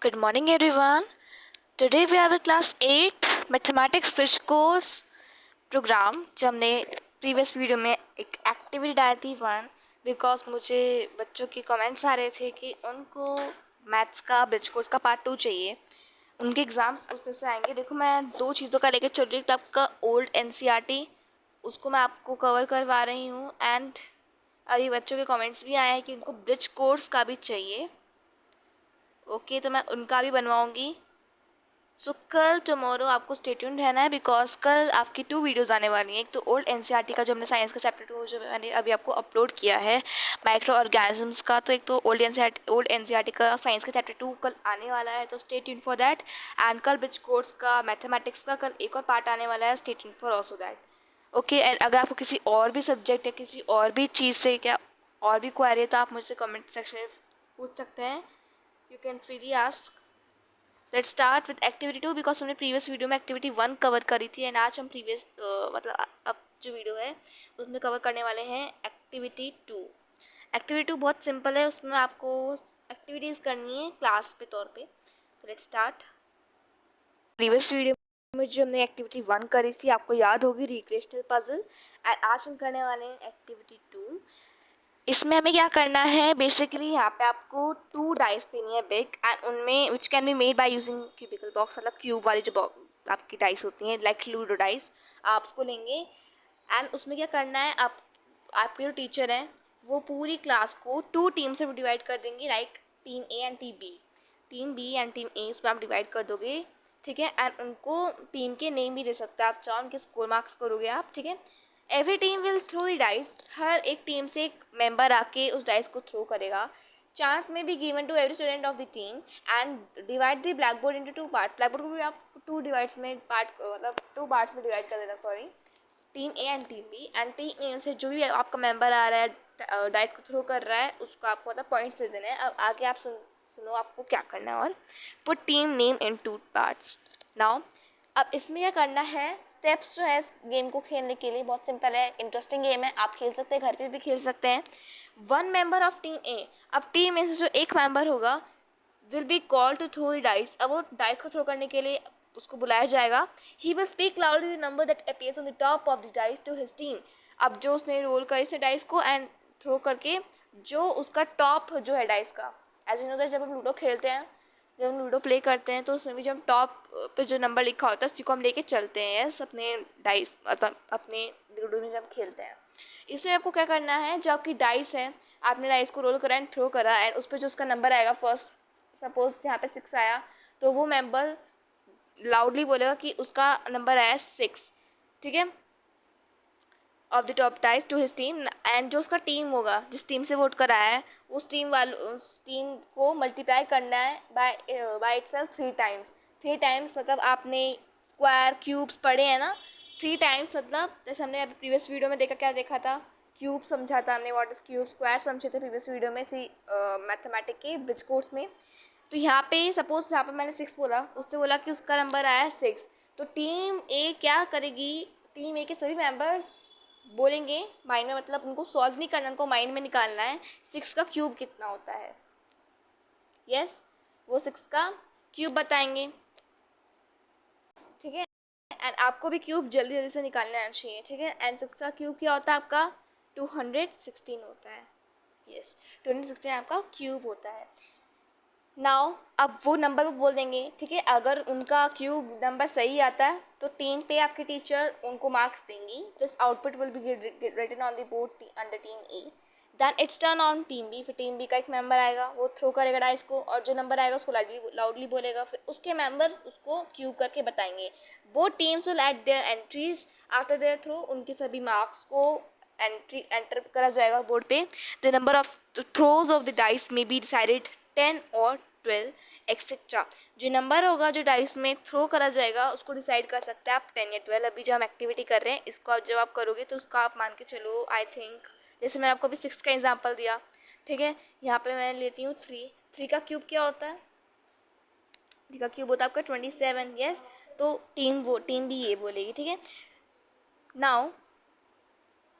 Good morning everyone. Today we are with class 8 mathematics bridge course programme जो हमने previous video में एक activity डाली थी 1 बिकॉज मुझे बच्चों के कमेंट्स आ रहे थे कि उनको मैथ्स का ब्रिज कोर्स का पार्ट 2 चाहिए। उनके एग्ज़ाम्स उसमें से आएंगे। देखो मैं दो चीज़ों का लेकर चल रही हूँ। आपका ओल्ड एनसीईआरटी उसको मैं आपको कवर करवा रही हूँ एंड अभी बच्चों के कमेंट्स भी आए हैं कि उनको ब्रिज कोर्स का भी चाहिए। ओके तो मैं उनका भी बनवाऊँगी। सो कल टुमारो आपको स्टे ट्यून्ड रहना है बिकॉज कल आपकी 2 वीडियोस आने वाली हैं। एक तो ओल्ड एनसीईआरटी का जो हमने साइंस का चैप्टर 2 जो मैंने अभी आपको अपलोड किया है माइक्रो ऑर्गेनिजम्स का, तो एक तो ओल्ड एनसीईआरटी का साइंस का चैप्टर 2 कल आने वाला है, तो stay tuned for that. And कल ब्रिज कोर्स का मैथमेटिक्स का कल एक और पार्ट आने वाला है, stay tuned for also that. Okay and अगर आपको किसी और भी सब्जेक्ट या किसी और भी चीज़ से क्या और भी क्वेरी है तो आप मुझसे कमेंट सेक्शन में पूछ सकते हैं। You can freely ask. Let's start with activity 2 because हमने प्रीवियस वीडियो में एक्टिविटी 1 कवर करी थी एंड आज हम प्रीवियस मतलब अब जो वीडियो है उसमें कवर करने वाले हैं एक्टिविटी 2। एक्टिविटी 2 बहुत सिंपल है, उसमें आपको एक्टिविटीज़ करनी है क्लास पे तौर पे। तो लेट्स स्टार्ट। प्रीवियस वीडियो में जो हमने एक्टिविटी 1 करी थी आपको याद होगी, रिक्रिएशनल पजल, एंड आज हम करने वाले हैं एक्टिविटी 2। इसमें हमें क्या करना है, बेसिकली यहाँ पे आपको 2 डाइस देनी है बिग एंड उनमें which can be made by using cubical box, मतलब क्यूब वाली जो आपकी डाइस होती हैं लाइक लूडो डाइस, आप उसको लेंगे एंड उसमें क्या करना है, आपके जो टीचर हैं वो पूरी क्लास को 2 टीम से डिवाइड कर देंगे, like team A and team B and team A, उसमें आप डिवाइड कर दोगे। ठीक है, एंड उनको टीम के नेम भी दे सकते हैं आप चाहो, उनके स्कोर मार्क्स करोगे आप। ठीक है, every team will throw the dice, हर एक टीम से एक मेंबर आके उस डाइस को थ्रो करेगा। Chance may be given to every student of the team and divide the blackboard into 2 part. Blackboard को भी आप 2 डिवाइड्स में मतलब 2 पार्ट्स में डिवाइड कर देना, sorry, team A and team B. And team A से जो भी आपका मेंबर आ रहा है डाइस को थ्रो कर रहा है उसको आपको मतलब पॉइंट्स दे देने हैं। अब आगे आप सुनो आपको क्या करना है। और put team name in 2 parts. Now अब इसमें क्या करना है, स्टेप्स जो है इस गेम को खेलने के लिए बहुत सिंपल है, इंटरेस्टिंग गेम है, आप खेल सकते हैं, घर पे भी खेल सकते हैं। 1 मेंबर ऑफ टीम ए, अब टीम ए से जो एक मेंबर होगा will be called to throw the dice, अब वो डाइस को थ्रो करने के लिए उसको बुलाया जाएगा। He will speak loudly the number that appears on the top of the dice to his team, अब जो उसने रोल करी से डाइस को एंड थ्रो करके जो उसका टॉप जो है डाइस का, एज यू नो दैट जब हम लूडो खेलते हैं, जब हम लूडो प्ले करते हैं तो उसमें भी जब टॉप पे जो नंबर लिखा होता है उसी को हम लेके चलते हैं यस अपने डाइस, मतलब अपने लूडो में जब खेलते हैं। इसमें आपको क्या करना है, जो आपकी डाइस है आपने डाइस को रोल करा एंड थ्रो करा एंड उस पर जो उसका नंबर आएगा, फर्स्ट सपोज यहाँ पे 6 आया तो वो मेंबर लाउडली बोलेगा कि उसका नंबर आया 6। ठीक है, of the top dice to his team, and जो उसका टीम होगा जिस टीम से वोट कराया है उस टीम को मल्टीप्लाई करना है बाय इटसेल्फ 3 टाइम्स। 3 टाइम्स मतलब आपने स्क्वायर क्यूब्स पढ़े हैं ना, 3 टाइम्स मतलब जैसे हमने अभी प्रीवियस वीडियो में देखा, क्या देखा था, क्यूब समझा था हमने, व्हाट इज क्यूब, स्क्वायर समझे थे प्रीवियस वीडियो में सी मैथमेटिक्स के ब्रिज कोर्स में। तो यहाँ पे सपोज यहाँ पे मैंने 6 बोला, उसने बोला कि उसका नंबर आया 6, तो टीम ए क्या करेगी, टीम ए के सभी मेंबर्स बोलेंगे माइंड में, मतलब उनको सॉल्व नहीं करना, उनको माइंड में निकालना है 6 का क्यूब कितना होता है। यस, वो 6 का क्यूब बताएंगे। ठीक है, एंड आपको भी क्यूब जल्दी जल्दी से निकालना आना चाहिए। ठीक है, एंड 6 का क्यूब क्या होता है आपका 216 होता है। यस, 216 आपका क्यूब होता है। नाउ अब वो नंबर वो बोल देंगे। ठीक है, अगर उनका क्यूब नंबर सही आता है तो टीम पे आपके टीचर उनको मार्क्स देंगी, this output will be written on the board under team A. Then it's turn on team B, फिर टीम बी का एक मेंबर आएगा, वो थ्रो करेगा डाइस को और जो नंबर आएगा उसको लाउडली बोलेगा, फिर उसके मेंबर उसको क्यूब करके बताएंगे। Both teams will add their entries after their throw, उनके सभी मार्क्स को एंटर करा जाएगा बोर्ड पे। The number of throws of the dice may be decided 10 और 12 एक्सेट्रा, जो नंबर होगा जो डाइस में थ्रो करा जाएगा उसको डिसाइड कर सकते हैं आप 10 या 12। अभी जो हम एक्टिविटी कर रहे हैं इसको आप जब आप करोगे तो उसका आप मान के चलो, आई थिंक जैसे मैंने आपको अभी 6 का एग्जांपल दिया। ठीक है, यहाँ पे मैं लेती हूँ 3 का क्यूब क्या होता है, 3 का क्यूब होता है आपका 27। यस, तो टीम भी ये बोलेगी। ठीक है, now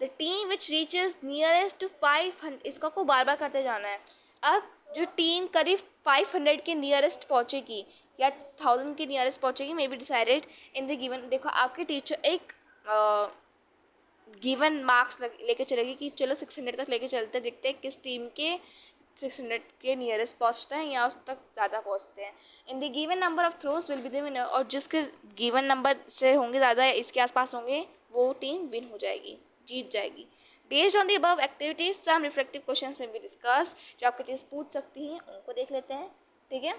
the team which reaches nearest to 500, इसको आपको बार बार करते जाना है। अब जो टीम करीब 500 के नियरेस्ट पहुंचेगी या 1000 के नियरेस्ट पहुंचेगी, मे be decided in the given. देखो आपके टीचर एक गिवन मार्क्स लेके चलेगी कि चलो 600 तक लेके चलते हैं, देखते हैं किस टीम के 600 के नियरेस्ट पहुंचते हैं या उस तक ज़्यादा पहुंचते हैं। In the given number of throws will be the winner, और जिसके गिवन नंबर से होंगे ज़्यादा, इसके आसपास होंगे, वो टीम विन हो जाएगी, जीत जाएगी। Based on the above activities some reflective questions may be discussed, जो आपके टीचर्स पूछ सकती हैं उनको देख लेते हैं। ठीक है,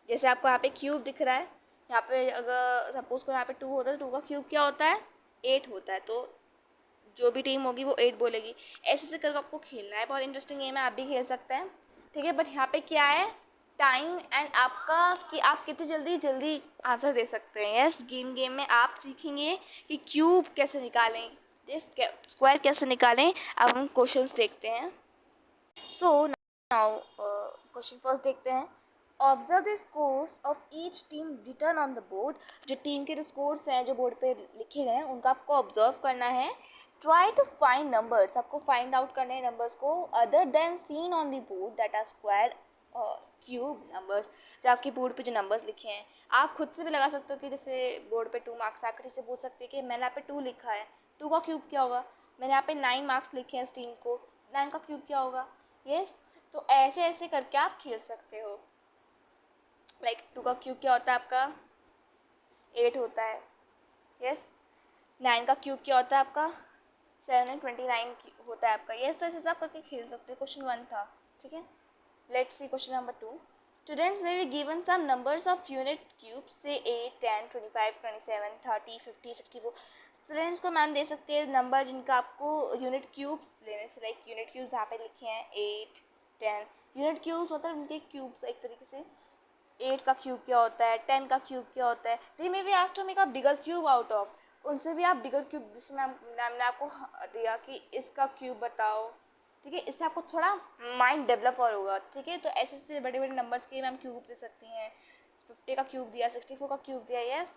जैसे आपको यहाँ पे क्यूब दिख रहा है, यहाँ पे अगर सपोज करो यहाँ पे 2 होता है तो 2 का क्यूब क्या होता है, 8 होता है, तो जो भी टीम होगी वो 8 बोलेगी। ऐसे ऐसे करके आपको खेलना है, बहुत इंटरेस्टिंग गेम है, आप भी खेल सकते हैं। ठीक है, बट यहाँ पे क्या है, टाइम एंड आपका कि आप कितनी जल्दी आंसर दे सकते हैं। यस, गेम में आप सीखेंगे कि क्यूब कैसे निकालें, स्क्वायर कैसे निकालें। अब हम क्वेश्चंस देखते हैं। सो नाउ क्वेश्चन फर्स्ट देखते हैं। Observe the scores of each team return on the board. जो टीम के जो स्कोर्स हैं जो बोर्ड पे लिखे गए हैं उनका आपको ऑब्जर्व करना है। ट्राई टू फाइंड नंबर्स, आपको फाइंड आउट करने हैं नंबर्स को other than seen on the board that are square cube numbers. जो आपके बोर्ड पे जो नंबर्स लिखे हैं, आप खुद से भी लगा सकते हो कि जैसे बोर्ड पे 2 मार्क्स आकर से पूछ सकते हैं कि मैंने यहाँ पे 2 लिखा है, 2 का क्यूब क्या होगा। मैंने यहाँ पे 9 मार्क्स लिखे हैं इस टीम को, 9 का क्यूब क्या होगा। यस, तो ऐसे ऐसे करके आप खेल सकते हो। लाइक 2 का क्यूब क्या होता है आपका, 8 होता है। यस, 9 का क्यूब क्या होता है आपका, 729 होता है आपका। यस, तो ऐसे आप करके खेल सकते हो। क्वेश्चन 1 था। ठीक है, let's see question number 2। Students may be given some numbers of unit cubes say 8, 10, 25, 27, 30, 50, 64। Students को मैम दे सकते हैं नंबर जिनका आपको यूनिट क्यूब्स लेने से, लाइक यूनिट क्यूब्स यहाँ पे लिखे हैं 8, 10। यूनिट क्यूब्स मतलब उनके क्यूब्स एक तरीके से। 8 का क्यूब क्या होता है, 10 का क्यूब क्या होता है। They may be asked to make a bigger cube out of, उनसे भी आप बिगर क्यूब, जिसमें मैम ने आपको दिया कि इसका क्यूब बताओ। ठीक है, इससे आपको थोड़ा माइंड डेवलप और होगा। ठीक है, तो ऐसे ऐसे बड़े बड़े नंबर्स के मैम क्यूब दे सकती हैं। 50 का क्यूब दिया, 64 का क्यूब दिया। Yes,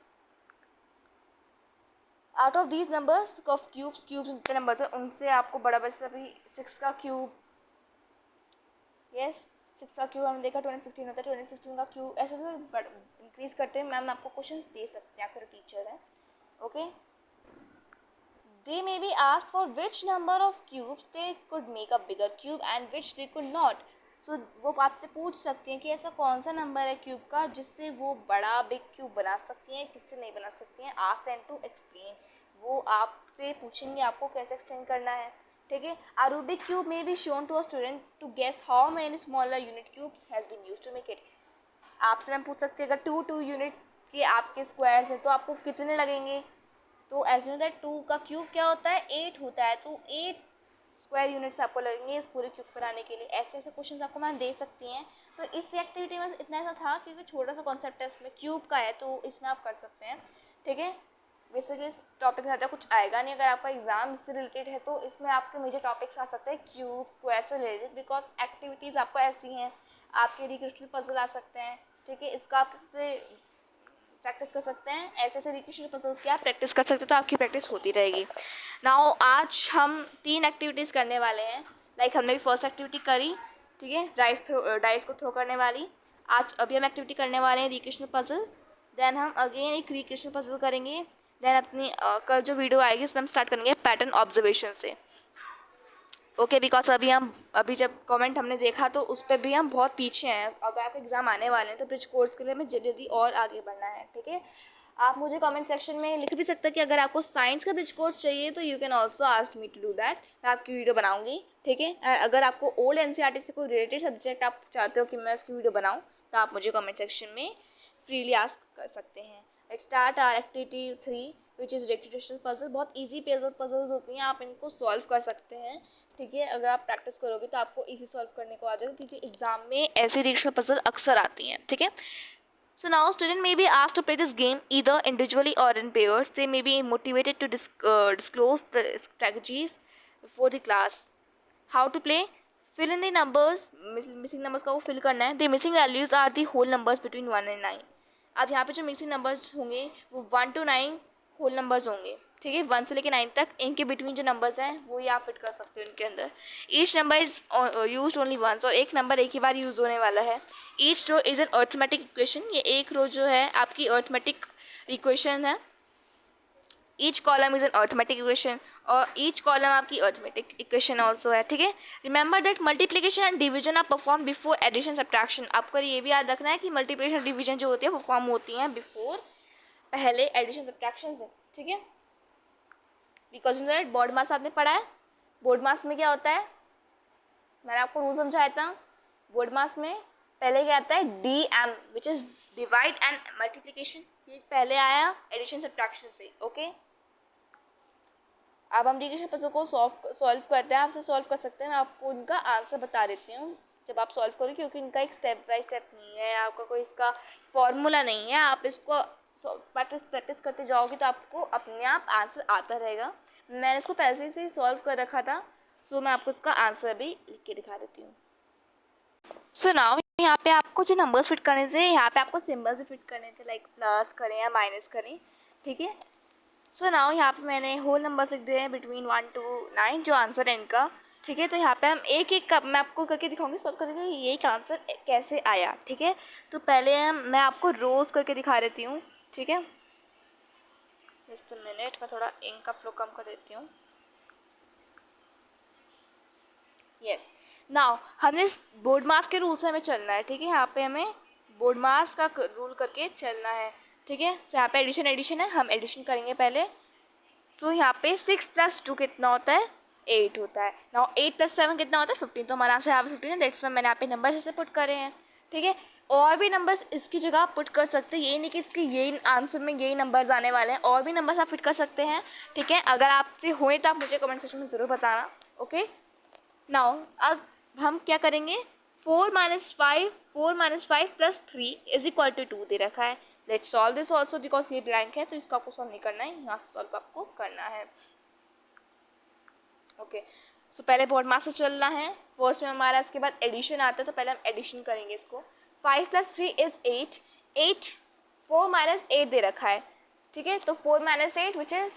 out of these numbers of cubes जितने नंबर थे उनसे आपको बड़ा बड़ा से अभी 6 का क्यूब। यस, 6 का क्यूब हमने देखा 2016 होता है, 2016 का क्यूब ऐसे ऐसे इंक्रीज करते हैं। मैम आपको क्वेश्चंस दे सकते हैं, आपके टीचर है। Okay, they may be asked for which number of cubes they could make a bigger cube and which they could not. So वो आपसे पूछ सकते हैं कि ऐसा कौन सा नंबर है क्यूब का जिससे वो बड़ा बिग क्यूब बना सकती हैं, किससे नहीं बना सकती हैं। आस्क देम टू एक्सप्लेन, वो आपसे पूछेंगे आपको कैसे एक्सप्लेन करना है। ठीक है, a Rubik cube may be shown to a student to guess how many smaller unit cubes has been used to make it. आपसे मैं पूछ सकती हूँ अगर 2 यूनिट के आपके स्क्वायर्स हैं तो आपको कितने लगेंगे। तो एज्यूम दैट 2 का क्यूब क्या होता है, 8 होता है, तो 8 स्क्वायर यूनिट्स आपको लगेंगे इस पूरे क्यूब बनाने के लिए। ऐसे ऐसे क्वेश्चंस आपको मैम दे सकती हैं। तो इस एक्टिविटी में इतना ऐसा था क्योंकि छोटा सा कॉन्सेप्ट है, इसमें क्यूब का है, तो इसमें आप कर सकते हैं। ठीक है, बेसिकली इस टॉपिक में ज़्यादा कुछ आएगा नहीं। अगर आपका एग्जाम इससे रिलेटेड है तो इसमें आपके मेजर टॉपिक्स आ सकते हैं क्यूब स्क्वायर से रिलेटेड, बिकॉज एक्टिविटीज़ आपको ऐसी हैं। आपके रिक्रिएशनल पजल आ सकते हैं। ठीक है, इसका आप इससे प्रैक्टिस कर सकते हैं। ऐसे ऐसे रिक्रिएशनल पजल्स की आप प्रैक्टिस कर सकते हो, तो आपकी प्रैक्टिस होती रहेगी। नाउ आज हम 3 एक्टिविटीज़ करने वाले हैं। लाइक हमने भी फर्स्ट एक्टिविटी करी, ठीक है, डाइस को थ्रो करने वाली। आज अभी हम एक्टिविटी करने वाले हैं रिक्रिएशनल पजल। देन हम अगेन एक रिक्रिएशनल पजल करेंगे। देन अपनी कल जो वीडियो आएगी उसमें हम स्टार्ट करेंगे पैटर्न ऑब्जर्वेशन से। ओके, बिकॉज अभी जब कमेंट हमने देखा तो उस पर भी हम बहुत पीछे हैं। अब आपके एग्ज़ाम आने वाले हैं तो ब्रिज कोर्स के लिए हमें जल्दी और आगे बढ़ना है। ठीक है, आप मुझे कमेंट सेक्शन में लिख भी सकते हैं कि अगर आपको साइंस का ब्रिज कोर्स चाहिए तो you can also ask me to do that. मैं आपकी वीडियो बनाऊंगी। ठीक है, अगर आपको ओल्ड एनसीईआरटी से कोई रिलेटेड सब्जेक्ट आप चाहते हो कि मैं उसकी वीडियो बनाऊँ तो आप मुझे कमेंट सेक्शन में फ्रीली आस्क कर सकते हैं। Let's start our activity 3 which is recreational puzzle. बहुत ईजी पजल्स होती हैं, आप इनको सॉल्व कर सकते हैं। ठीक है, अगर आप प्रैक्टिस करोगे तो आपको इजी सॉल्व करने को आ जाएगा, क्योंकि एग्जाम में ऐसी रिक्रिएशनल पजल अक्सर आती हैं। ठीक है, so now student may be asked to play this game either individually or in pairs. They may be motivated to disclose the strategies before the class. How to play? Fill in the numbers, missing numbers का वो fill करना है। The missing values are the whole numbers between 1 and 9. अब यहाँ पे जो missing numbers होंगे वो 1 to 9 होल नंबर्स होंगे। ठीक है, 1 से लेकर 9 तक इनके बिटवीन जो नंबर्स हैं वो ही आप फिट कर सकते हो इनके अंदर। Each number is use only once, और एक नंबर एक ही बार यूज़ होने वाला है। Each row is an arithmetic equation, ये एक रो जो है आपकी अर्थमेटिक इक्वेशन है। Each column is an arithmetic equation, और ईच कॉलम आपकी अर्थमेटिक इक्वेशन ऑल्सो है। ठीक है, remember that multiplication and division are perform before addition subtraction. आपको ये भी याद रखना है कि मल्टीप्लिकेशन डिवीजन जो होती है परफॉर्म होती हैं बिफोर, पहले एडिशन सब्ट्रैक्शन से। ठीक है, बिकॉज बोर्ड मास आपने पढ़ा है, बोर्ड मास में क्या होता है, मैंने आपको रूल समझाया था। बोर्ड मास में पहले क्या आता है, D M which is divide and multiplication, ये पहले आया एडिशन सब्ट्रैक्शन से। ओके, अब हम डिवीजन पजल को सॉल्व करते हैं, आपसे सॉल्व कर सकते हैं। मैं आपको इनका आंसर बता देती हूँ जब आप सॉल्व करोगे, क्योंकि इनका एक स्टेप बाय स्टेप नहीं है, आपका कोई इसका फॉर्मूला नहीं है। आप इसको प्रैक्टिस करते जाओगे तो आपको अपने आप आंसर आता रहेगा। मैंने इसको पहले से ही सॉल्व कर रखा था, सो मैं आपको इसका आंसर भी लिख के दिखा देती हूँ। सो नाउ यहाँ पे आपको जो नंबर्स फिट करने थे, यहाँ पे आपको सिंबल्स भी फिट करने थे, लाइक प्लस करें या माइनस करें। ठीक है, सो नाउ यहाँ पे मैंने होल नंबर्स लिख दिए हैं बिटवीन 1 to 9 जो आंसर है इनका। ठीक है, तो यहाँ पे हम एक एक मैं आपको करके दिखाऊंगी, सॉल्व करके ये एक आंसर कैसे आया। ठीक है, तो पहले मैं आपको रोज करके दिखा देती हूँ। ठीक है, जस्ट मिनट, मैं थोड़ा इंक का फ्लो कम कर देती हूँ। यस, नाउ हमने बोर्ड मास के रूल से हमें चलना है। ठीक है, यहाँ पे हमें बोर्ड मास का रूल करके चलना है। ठीक है, तो यहाँ पे एडिशन है, हम एडिशन करेंगे पहले। सो यहाँ पे 6 + 2 कितना होता है, 8 होता है। नाउ 8 + 7 कितना होता है, 15। तो हमारा आंसर यहाँ पे 15 है, दैट्स वाई मैंने यहाँ पे नंबर ऐसे पुट करे हैं। ठीक है, और भी नंबर्स इसकी जगह आप पुट कर सकते हैं, ये नहीं कि इसके यही आंसर में यही नंबर्स आने वाले हैं, और भी नंबर्स आप फिट कर सकते हैं। ठीक है, अगर आपसे हुए तो आप मुझे कमेंट सेक्शन में ज़रूर बताना। ओके, नाउ अब हम क्या करेंगे, 4 - 5 + 3 = 2 दे रखा है। Let's solve this also, because ये ब्लैंक है तो इसको आपको सॉल्व नहीं करना है, यहाँ से सॉल्व आपको करना है। ओके, सो पहले बोर्ड मास से चलना है, फर्स्ट में हमारा, इसके बाद एडिशन आता है, तो पहले हम एडिशन करेंगे इसको। 5 + 3 = 8, 8 4 - 8 दे रखा है। ठीक है, तो 4 - 8 which is,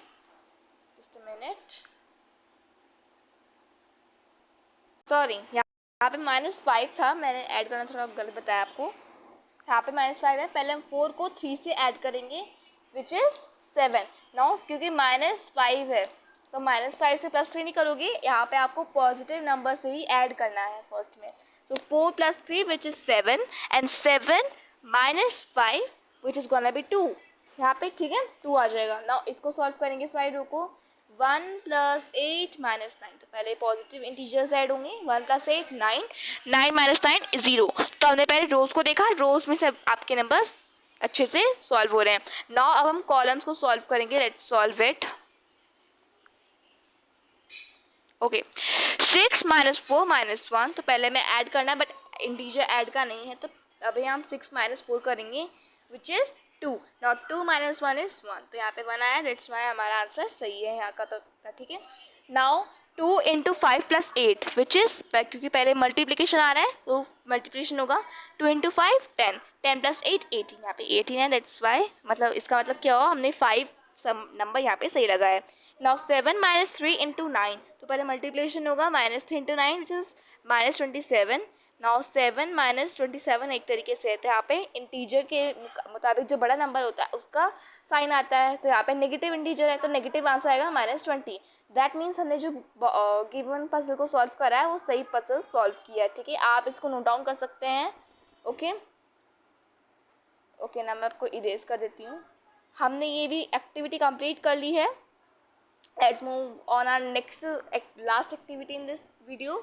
just a minute, sorry यहाँ पे -5 था, मैंने ऐड करना थोड़ा गलत बताया आपको। यहाँ पे -5 है, पहले हम 4 को 3 से ऐड करेंगे विच इज़ 7। नाउ क्योंकि -5 है तो -5 से +3 नहीं करोगे, यहाँ पे आपको पॉजिटिव नंबर से ही ऐड करना है फर्स्ट में। तो 4 + 3 which is 7 and 7 - 5 which is gonna be 2 यहाँ पे। ठीक है, 2 आ जाएगा। नाउ इसको सॉल्व करेंगे साइड रो को। 1 + 8 - 9, तो पहले पॉजिटिव इंटीजर्स ऐड होंगे। 1 + 8 9, 9 - 9 0। तो हमने पहले रोज को देखा, रोज में से आपके नंबर्स अच्छे से सॉल्व हो रहे हैं। नाउ अब हम कॉलम्स को सॉल्व करेंगे, लेट्स सॉल्व इट। ओके, 6 - 4 - 1, तो पहले मैं ऐड करना है, बट इंटीजर ऐड का नहीं है, तो अभी हम 6 - 4 करेंगे विच इज़ 2। नॉट 2 - 1 इज़ 1, तो यहाँ पे 1 आया, दैट्स वाई हमारा आंसर सही है यहाँ का। तो ठीक है, नाउ 2 × 5 + 8 विच इज़, क्योंकि पहले मल्टीप्लिकेशन आ रहा है तो मल्टीप्लिकेशन होगा। 2 × 5 10, 10 + 8 18, यहाँ पे 18 है, दैट्स वाई, मतलब इसका मतलब क्या हुआ, हमने 5 नंबर यहाँ पे सही लगा है। नाउ 7 - 3 × 9, तो पहले मल्टीप्लिकेशन होगा, -3 × 9 विच इज़ -27। नाउ 7 - 27 एक तरीके से है, तो यहाँ पे इंटीजर के मुताबिक जो बड़ा नंबर होता है उसका साइन आता है, तो यहाँ पे नेगेटिव इंटीजर है तो नेगेटिव आंसर आएगा -20। दैट मीन्स हमने जो गिवन पजल को सॉल्व करा है वो सही पजल सॉल्व किया है। ठीक है, आप इसको नोट डाउन कर सकते हैं। ओके ओके, ना मैं आपको इरेज कर देती हूँ। हमने ये भी एक्टिविटी कंप्लीट कर ली है। Let's move on our next last activity in this video.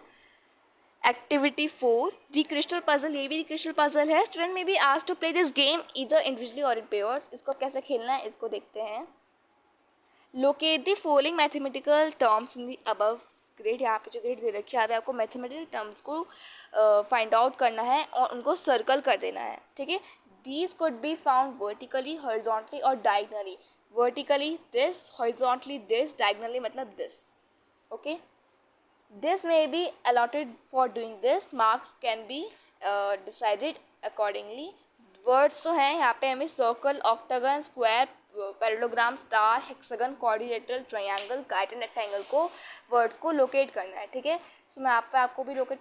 Activity 4, recreational puzzle। ये भी recreational puzzle है। Student may be asked to play this game either individually or in pairs। इसको कैसे खेलना है इसको देखते हैं। Locate the following mathematical terms in the above grade. यहाँ पे जो ग्रेड दे रखी है, यहाँ पे आपको मैथमेटिकल टर्म्स को फाइंड आउट करना है और उनको सर्कल कर देना है। ठीक है, these could be found vertically, horizontally और diagonally। vertically this, horizontally this, diagonally मतलब this। okay, this may be allotted for doing this, marks can be decided accordingly। Words तो हैं यहाँ पे हमें circle, octagon, square, parallelogram, star, hexagon, quadrilateral, triangle, kite and rectangle को words को locate करना है, ठीक है। सो मैं आपको भी लोकेट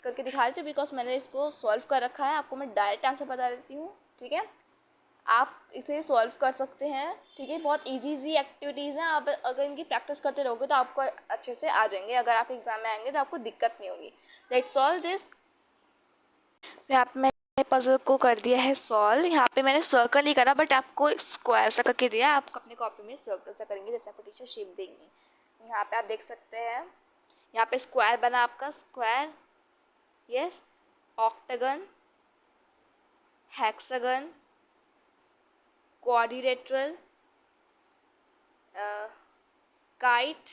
करके दिखा देती हूँ, बिकॉज मैंने इसको सॉल्व कर रखा है। आपको मैं डायरेक्ट आंसर बता देती हूँ, ठीक है। आप इसे सॉल्व कर सकते हैं, ठीक है। बहुत इजी एक्टिविटीज़ हैं। आप अगर इनकी प्रैक्टिस करते रहोगे तो आपको अच्छे से आ जाएंगे। अगर आप एग्जाम में आएंगे तो आपको दिक्कत नहीं होगी। Let's solve this. यहाँ पे मैंने पजल को कर दिया है सॉल्व। यहाँ पे मैंने सर्कल ही करा, बट आपको स्क्वायर सा करके दिया। आप अपने कॉपी में सर्कल सा करेंगे जैसे आपको टीचर शेप देंगे। यहाँ पे आप देख सकते हैं, यहाँ पे स्क्वायर बना आपका, square, yes, octagon, hexagon, quadrilateral, kite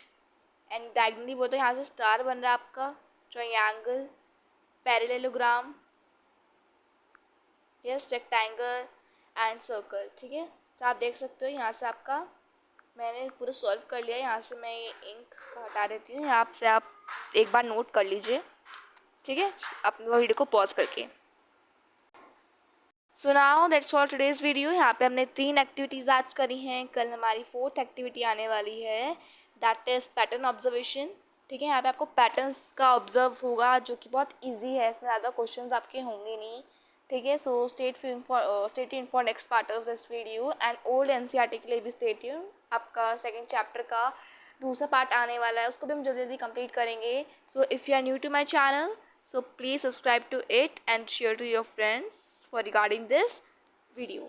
and diagonally बोलते हैं, यहाँ से स्टार बन रहा है आपका, triangle, parallelogram, yes, rectangle and circle, ठीक है। तो आप देख सकते हो यहाँ से आपका मैंने पूरा सॉल्व कर लिया। यहाँ से मैं ये इंक हटा देती हूँ। यहाँ से आप एक बार नोट कर लीजिए, ठीक है, अपने वीडियो को पॉज करके। So now that's all today's video. यहाँ पे हमने 3 एक्टिविटीज़ आज करी हैं। कल हमारी 4th एक्टिविटी आने वाली है, दैट इज़ पैटर्न ऑब्जर्वेशन, ठीक है। यहाँ पे आपको पैटर्न्स का ऑब्जर्व होगा, जो कि बहुत इजी है। इसमें ज़्यादा क्वेश्चंस आपके होंगे नहीं, ठीक है। So stay tuned for next part of this video and old NCERT के लिए भी स्टे ट्यून्ड। आपका 2nd चैप्टर का दूसरा पार्ट आने वाला है, उसको भी हम जल्दी जल्दी कंप्लीट करेंगे। So if you are new to my channel, so please subscribe to it and share to your friends for regarding this video.